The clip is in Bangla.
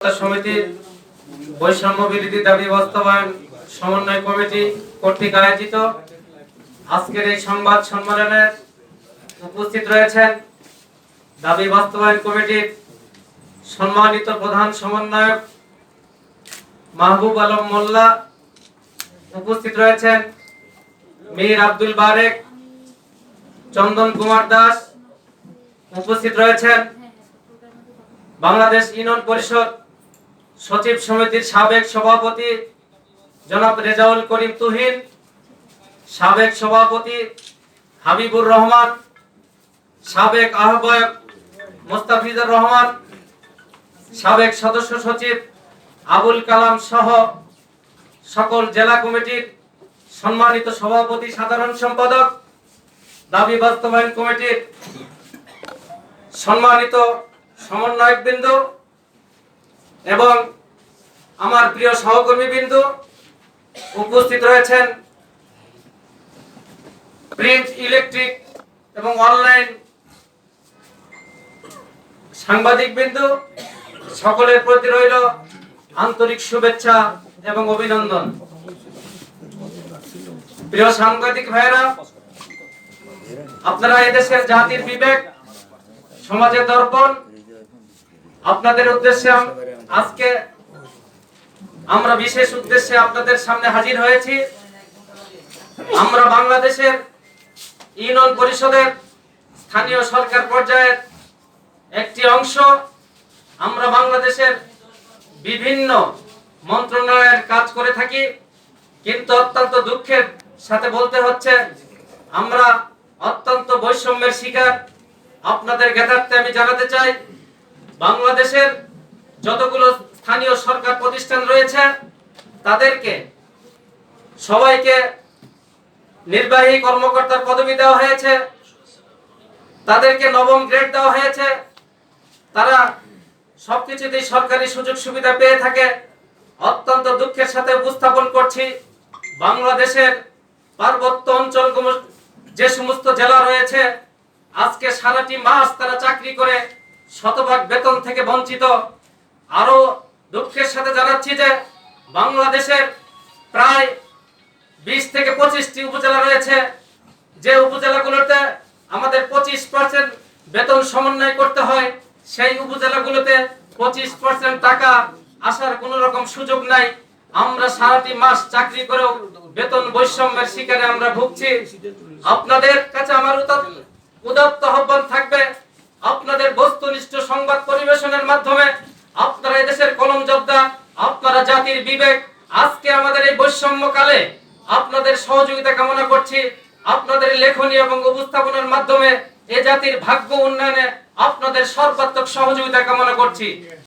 সমিতির বৈষম্য বিরোধী দাবি বাস্তবায়ন সমন্বয় কমিটি কর্তৃক আয়োজিত আজকের এই সংবাদ সম্মেলনে উপস্থিত রয়েছেন দাবি বাস্তবায়ন কমিটির সম্মানিত প্রধান সমন্বয়ক মাহবুব আলম মোল্লা, উপস্থিত রয়েছেন মীর আব্দুল বারেক, চন্দন কুমার দাস, উপস্থিত রয়েছেন বাংলাদেশ ইউনিয়ন পরিষদ সচিব সমিতির সাবেক সভাপতি জনাব রেজাউল করিম তুহিন, সাবেক সভাপতি হাবিবুর রহমান, সাবেক আহ্বায়ক মোস্তাফিজুর রহমান, সাবেক সদস্য সচিব আবুল কালাম সহ সকল জেলা কমিটির সম্মানিত সভাপতি, সাধারণ সম্পাদক, দাবি বাস্তবায়ন কমিটির সম্মানিত সমন্বয়কবৃন্দ এবং আমার প্রিয় সহকর্মীবৃন্দ, উপস্থিত রয়েছেন প্রিন্ট, ইলেকট্রিক এবং অনলাইন সাংবাদিকবৃন্দ, সকলের প্রতি রইল আন্তরিক শুভেচ্ছা এবং অভিনন্দন। প্রিয় সাংবাদিক ভাইরা, আপনারা এদেশের জাতির বিবেক, সমাজের দর্পণ, আপনাদের উদ্দেশ্যে আজকে আমরা বিশেষ উদ্দেশ্যে আপনাদের সামনে হাজির হয়েছি। আমরা বাংলাদেশের ইউনিয়ন পরিষদের স্থানীয় সরকার পর্যায়ের একটি অংশ। আমরা বাংলাদেশের বিভিন্ন মন্ত্রণালয়ের কাজ করে থাকি, কিন্তু অত্যন্ত দুঃখের সাথে বলতে হচ্ছে আমরা অত্যন্ত বৈষম্যের শিকার। আপনাদের জ্ঞাতার্থে আমি জানাতে চাই, বাংলাদেশের যতগুলো স্থানীয় সরকার প্রতিষ্ঠান রয়েছে তাদেরকে সবাইকে নির্বাহী কর্মকর্তার পদবি দেওয়া হয়েছে, তাদেরকে নবম গ্রেড দেওয়া হয়েছে, তারা সবকিছুতেই সরকারি সুযোগ সুবিধা পেয়ে থাকে। অত্যন্ত দুঃখের সাথে উপস্থাপন করছি, বাংলাদেশের পার্বত্য অঞ্চল যে সমস্ত জেলা রয়েছে আজকে সারাটি মাস তারা চাকরি করে শতভাগ বেতন থেকে বঞ্চিত। আরো দুঃখের সাথে জানাচ্ছি যে বাংলাদেশের প্রায় 20 থেকে 25টি উপজেলা রয়েছে, যে উপজেলাগুলোতে আমাদের 25% বেতন সমন্বয় করতে হয়, সেই উপজেলাগুলোতে 25% টাকা আসার কোনো রকম সুযোগ নাই। আমরা সারাটি মাস চাকরি করেও বেতন বৈষম্যের শিকারে আমরা ভুগছি। আপনাদের কাছে আমার উদাত্ত আহ্বান থাকবে, আপনাদের বস্তুনিষ্ঠ সংবাদ পরিবেশনের মাধ্যমে আপনারা এদেশের কলম যোদ্ধা, আপনারা জাতির বিবেক। আজকে আমাদের এই বৈষম্য কালে আপনাদের সহযোগিতা কামনা করছি। আপনাদের লেখনী এবং উপস্থাপনের মাধ্যমে এ জাতির ভাগ্য উন্নয়নে আপনাদের সর্বাত্মক সহযোগিতা কামনা করছি।